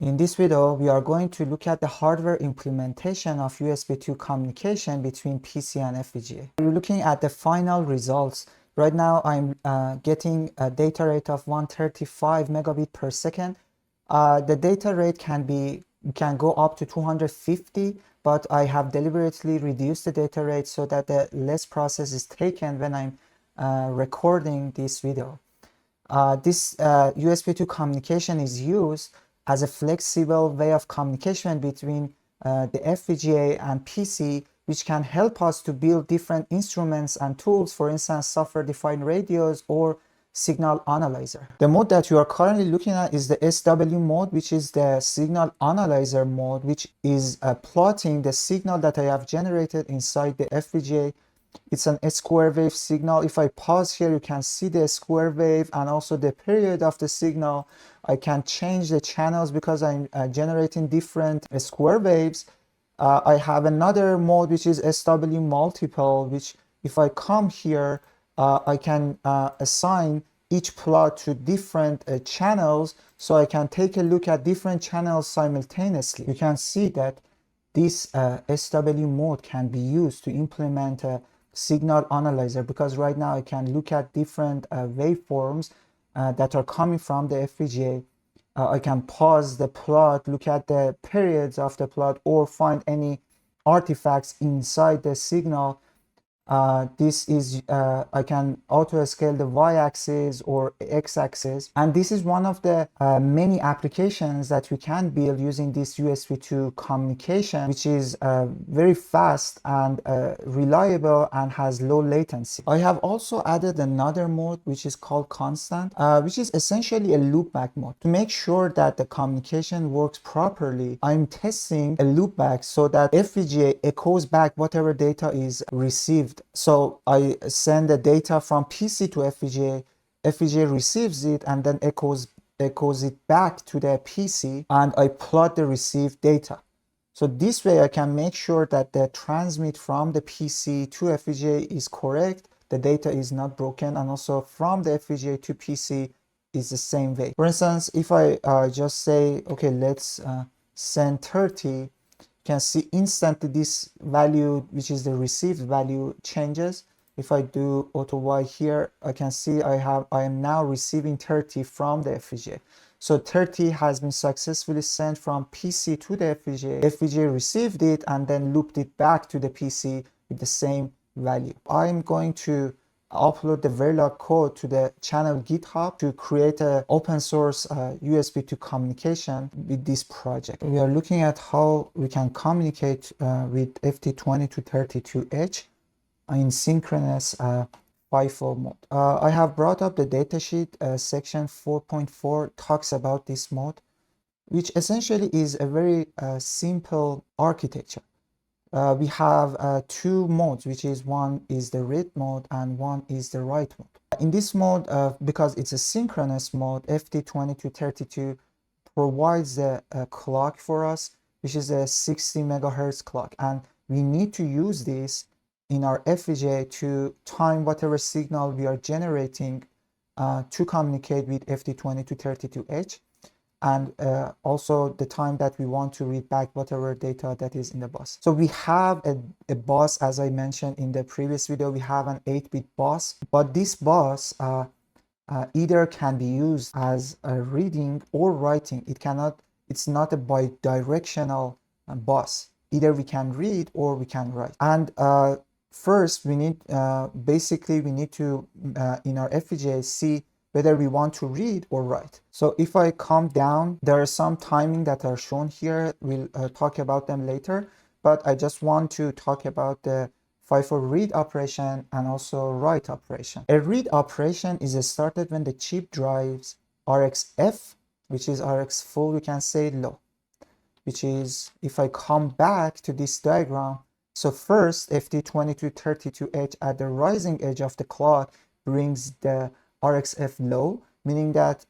In this video, we are going to look at the hardware implementation of USB 2 communication between PC and FPGA. We're looking at the final results. Right now, I'm getting a data rate of 135 megabit per second. The data rate can go up to 250, but I have deliberately reduced the data rate so that the less process is taken when I'm recording this video. This USB 2 communication is used as a flexible way of communication between the FPGA and PC, which can help us to build different instruments and tools, for instance, software-defined radios or signal analyzer. The mode that you are currently looking at is the SW mode, which is the signal analyzer mode, which is plotting the signal that I have generated inside the FPGA. It's an square wave signal. If I pause here, you can see the square wave and also the period of the signal. I can change the channels because I'm generating different square waves. I have another mode which is SW multiple, which if I come here, I can assign each plot to different channels, so I can take a look at different channels simultaneously. You can see that this SW mode can be used to implement a signal analyzer, because right now I can look at different waveforms that are coming from the FPGA. I can pause the plot, look at the periods of the plot, or find any artifacts inside the signal. I can auto scale the y-axis or x-axis, and this is one of the many applications that we can build using this USB 2 communication, which is very fast and reliable and has low latency. I have also added another mode which is called constant, which is essentially a loopback mode. To make sure that the communication works properly, I'm testing a loopback so that FPGA echoes back whatever data is received. So I send the data from PC to FPGA, FPGA receives it and then echoes it back to the PC, and I plot the received data. So this way I can make sure that the transmit from the PC to FPGA is correct, the data is not broken, and also from the FPGA to PC is the same way. For instance, if I just say, okay, let's send 30, can see instantly this value, which is the received value, changes. If I do auto Y here, I can see I am now receiving 30 from the FPGA. So 30 has been successfully sent from PC to the FPGA. FPGA received it and then looped it back to the PC with the same value. I'm going to upload the Verilog code to the channel GitHub to create an open source USB 2 communication with this project. We are looking at how we can communicate with FT2232H in synchronous FIFO mode. I have brought up the datasheet. Section 4.4 talks about this mode, which essentially is a very simple architecture. We have two modes, which is one is the read mode and one is the write mode. In this mode, because it's a synchronous mode, FT2232 provides a clock for us, which is a 60 megahertz clock, and we need to use this in our FPGA to time whatever signal we are generating to communicate with FT2232H. And also the time that we want to read back whatever data that is in the bus. So we have a bus, as I mentioned in the previous video, we have an 8-bit bus, but this bus either can be used as a reading or writing. It's not a bidirectional bus. Either we can read or we can write. And first we need, basically we need to, in our FPGA, see whether we want to read or write. So if I come down, there are some timing that are shown here. We'll talk about them later, but I just want to talk about the FIFO read operation and also write operation. A read operation is started when the chip drives RxF, which is Rx full, we can say low, which is, if I come back to this diagram, so first FT2232H at the rising edge of the clock brings the RxF low, meaning that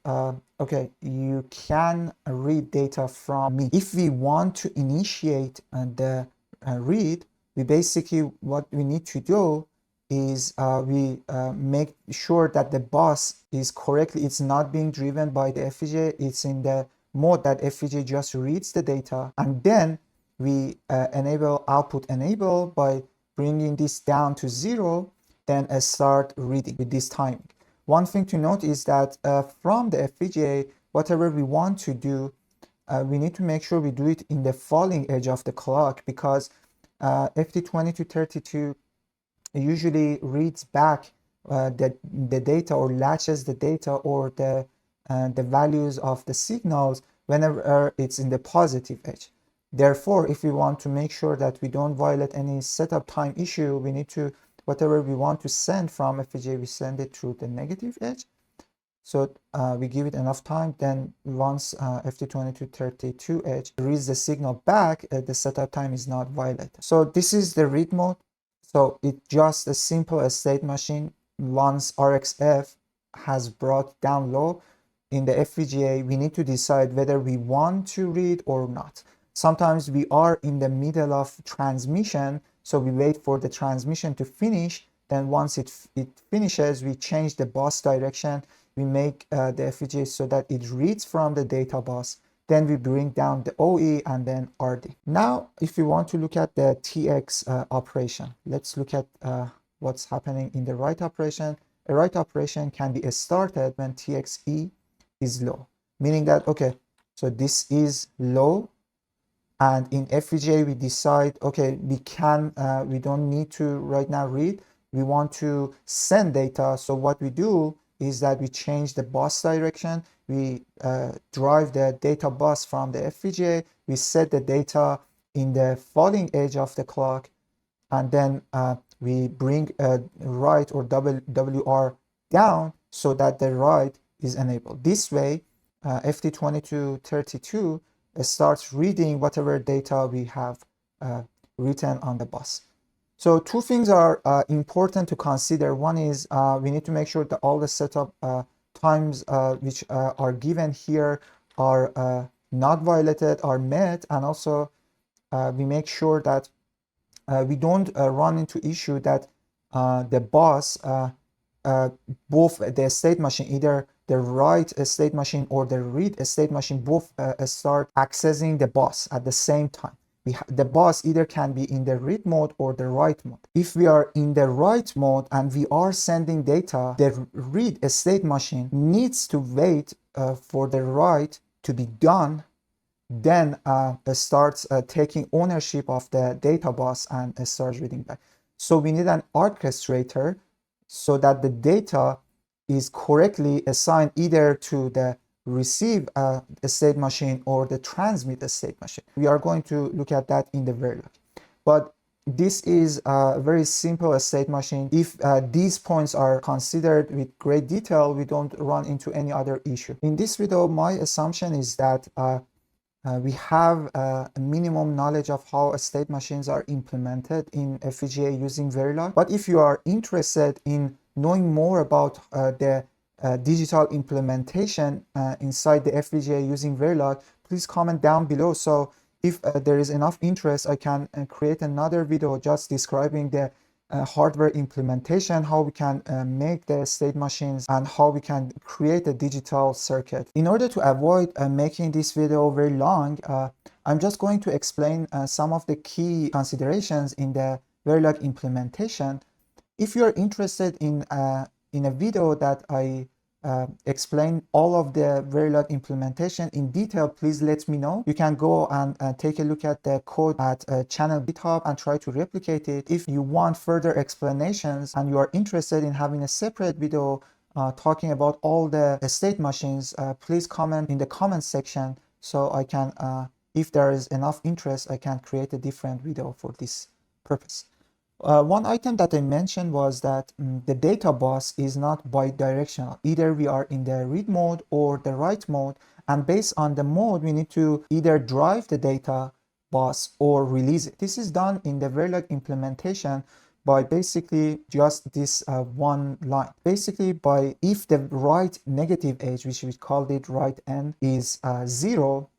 okay, you can read data from me. If we want to initiate the read, we basically, what we need to do is we make sure that the bus is correctly, it's not being driven by the FPGA, it's in the mode that FPGA just reads the data, and then we enable output enable by bringing this down to 0, then start reading with this timing. One thing to note is that from the FPGA, whatever we want to do, we need to make sure we do it in the falling edge of the clock, because FT2232 usually reads back the data, or latches the data, or the values of the signals whenever it's in the positive edge. Therefore, if we want to make sure that we don't violate any setup time issue, we need to, whatever we want to send from FPGA, we send it through the negative edge. So we give it enough time, then once FT2232H reads the signal back, the setup time is not violated. So this is the read mode. So it's just a simple state machine. Once RxF has brought down low in the FPGA, we need to decide whether we want to read or not. Sometimes we are in the middle of transmission, so we wait for the transmission to finish. Then once it finishes, we change the bus direction. We make the FPGA so that it reads from the data bus. Then we bring down the OE and then RD. Now, if you want to look at the TX operation, let's look at what's happening in the write operation. A write operation can be started when TXE is low, meaning that, okay, so this is low, and in FPGA we decide, okay, we don't need to right now read, we want to send data. So what we do is that we change the bus direction, we drive the data bus from the FPGA, we set the data in the falling edge of the clock, and then we bring a write or WR down so that the write is enabled. This way, FT2232 starts reading whatever data we have written on the bus. So two things are important to consider. One is we need to make sure that all the setup times which are given here are not violated, are met, and also we make sure that we don't run into issue that the bus, both the state machine, either the write state machine or the read state machine, both start accessing the bus at the same time. The bus either can be in the read mode or the write mode. If we are in the write mode and we are sending data, the read state machine needs to wait for the write to be done, then starts taking ownership of the data bus and starts reading back. So we need an orchestrator so that the data is correctly assigned either to the receive a state machine or the transmit a state machine. We are going to look at that in the Verilog. But this is a very simple state machine. If these points are considered with great detail, we don't run into any other issue. In this video, my assumption is that we have a minimum knowledge of how state machines are implemented in FPGA using Verilog. But if you are interested in knowing more about the digital implementation inside the FPGA using Verilog, please comment down below. So if there is enough interest, I can create another video just describing the hardware implementation, how we can make the state machines, and how we can create a digital circuit. In order to avoid making this video very long, I'm just going to explain some of the key considerations in the Verilog implementation. If you're interested in a video that I explain all of the Verilog implementation in detail, please let me know. You can go and take a look at the code at channel GitHub and try to replicate it. If you want further explanations and you are interested in having a separate video talking about all the state machines, please comment in the comment section so I can, if there is enough interest, I can create a different video for this purpose. One item that I mentioned was that the data bus is not bidirectional. Either we are in the read mode or the write mode, and based on the mode, we need to either drive the data bus or release it. This is done in the Verilog implementation by basically just this one line. Basically, by if the write negative edge, which we called it write n, is 0,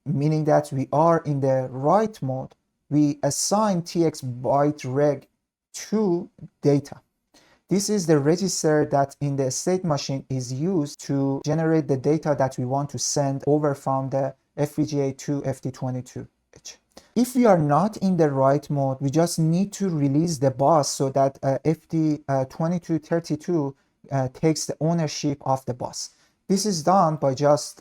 meaning that we are in the write mode, we assign TX byte reg to data. This is the register that in the state machine is used to generate the data that we want to send over from the FPGA to FT22H. If we are not in the write mode, we just need to release the bus so that FT2232 takes the ownership of the bus. This is done by just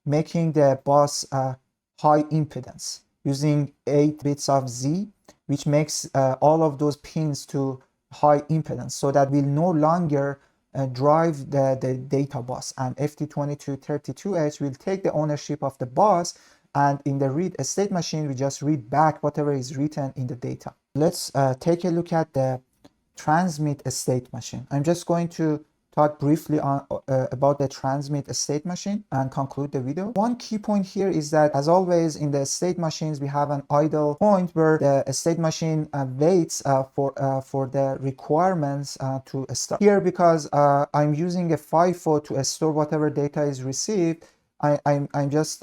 making the bus high impedance using 8 bits of Z, which makes all of those pins to high impedance, so that we'll no longer drive the data bus, and FT2232H will take the ownership of the bus, and in the read state machine we just read back whatever is written in the data. Let's take a look at the transmit state machine. I'm just going to talk briefly on about the transmit state machine and conclude the video. One key point here is that, as always in the state machines, we have an idle point where the state machine waits for the requirements to start. Here, because I'm using a FIFO to store whatever data is received, I'm just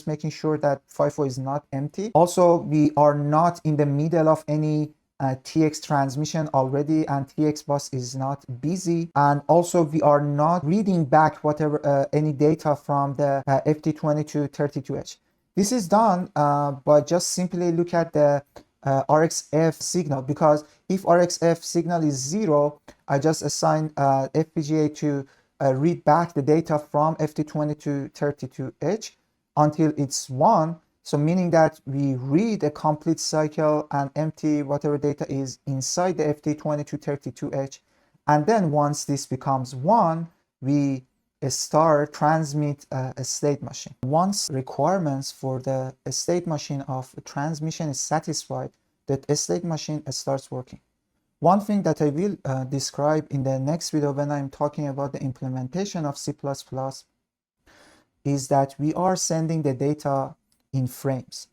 making sure that FIFO is not empty. Also, we are not in the middle of any TX transmission already, and TX bus is not busy, and also we are not reading back whatever any data from the FT2232H. This is done by just simply look at the RxF signal, because if RxF signal is 0, I just assign FPGA to read back the data from FT2232H until it's 1. So meaning that we read a complete cycle and empty whatever data is inside the FT2232H. And then once this becomes 1, we start transmit a state machine. Once requirements for the state machine of transmission is satisfied, that state machine starts working. One thing that I will describe in the next video when I'm talking about the implementation of C++ is that we are sending the data in frames,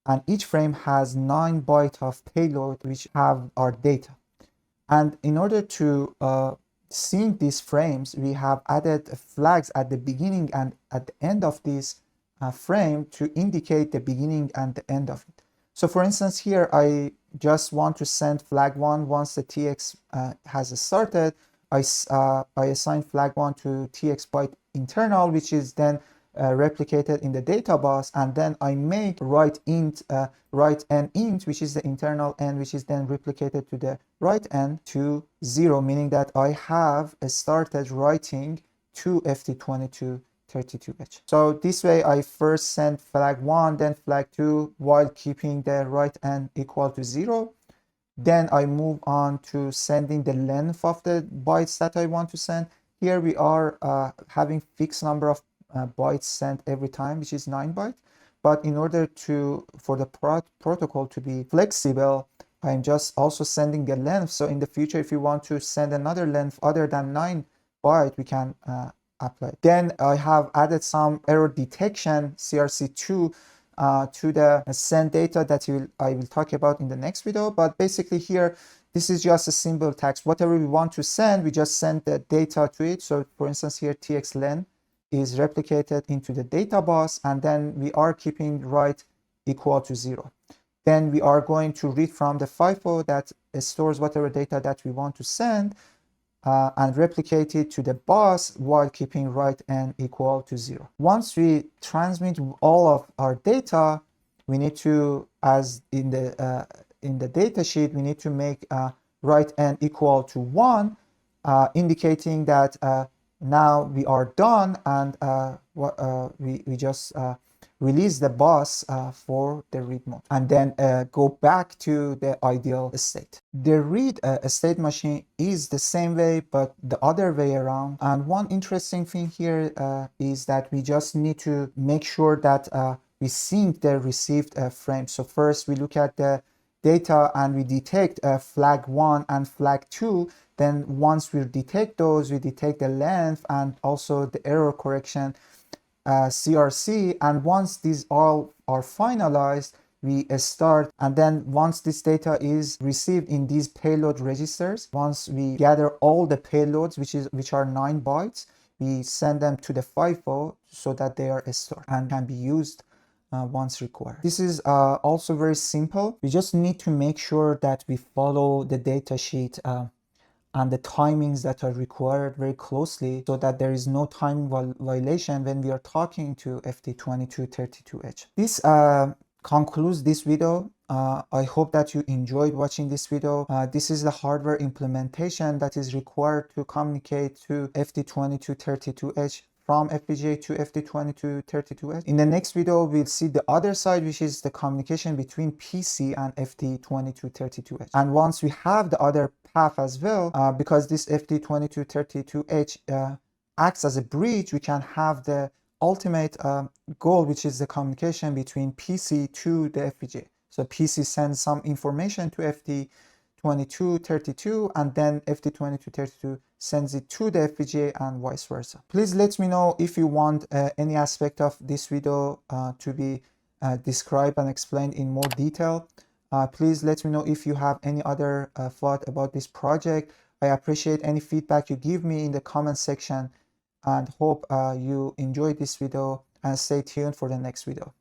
and each frame has 9 bytes of payload which have our data. And in order to sync these frames, we have added flags at the beginning and at the end of this frame to indicate the beginning and the end of it. So for instance, here I just want to send flag 1 once the TX has started. I assign flag 1 to TX byte internal, which is then replicated in the data bus, and then I make write n int, which is the internal n, which is then replicated to the write n to 0, meaning that I have started writing to FT2232H. So this way I first send flag 1, then flag 2, while keeping the write n equal to 0. Then I move on to sending the length of the bytes that I want to send. Here we are having fixed number of bytes sent every time, which is 9 bytes. But in order for the protocol to be flexible, I'm just also sending a length. So in the future, if you want to send another length other than 9 bytes, we can apply. Then I have added some error detection CRC2 to the send data that I will talk about in the next video. But basically here, this is just a simple text. Whatever we want to send, we just send the data to it. So for instance, here txlen is replicated into the data bus, and then we are keeping write equal to 0. Then we are going to read from the FIFO that stores whatever data that we want to send and replicate it to the bus while keeping write n equal to 0. Once we transmit all of our data, we need to, as in the datasheet, we need to make write n equal to 1, indicating that now we are done, and we just release the bus for the read mode, and then go back to the ideal state. The read state machine is the same way, but the other way around. And one interesting thing here is that we just need to make sure that we sync the received frame. So first we look at the data and we detect flag 1 and flag 2. Then once we detect those, we detect the length and also the error correction CRC. And once these all are finalized, we start. And then once this data is received in these payload registers, once we gather all the payloads, which are 9 bytes, we send them to the FIFO so that they are stored and can be used once required. This is also very simple. We just need to make sure that we follow the datasheet and the timings that are required very closely so that there is no timing violation when we are talking to FT2232H. This concludes this video. I hope that you enjoyed watching this video. This is the hardware implementation that is required to communicate to FT2232H from FPGA to FT2232H. In the next video, we'll see the other side, which is the communication between PC and FT2232H. And once we have the other path as well, because this FT2232H acts as a bridge, we can have the ultimate goal, which is the communication between PC to the FPGA. So PC sends some information to FT2232 and then FT2232 sends it to the FPGA and vice versa. Please let me know if you want any aspect of this video to be described and explained in more detail. Please let me know if you have any other thought about this project. I appreciate any feedback you give me in the comment section, and hope you enjoyed this video, and stay tuned for the next video.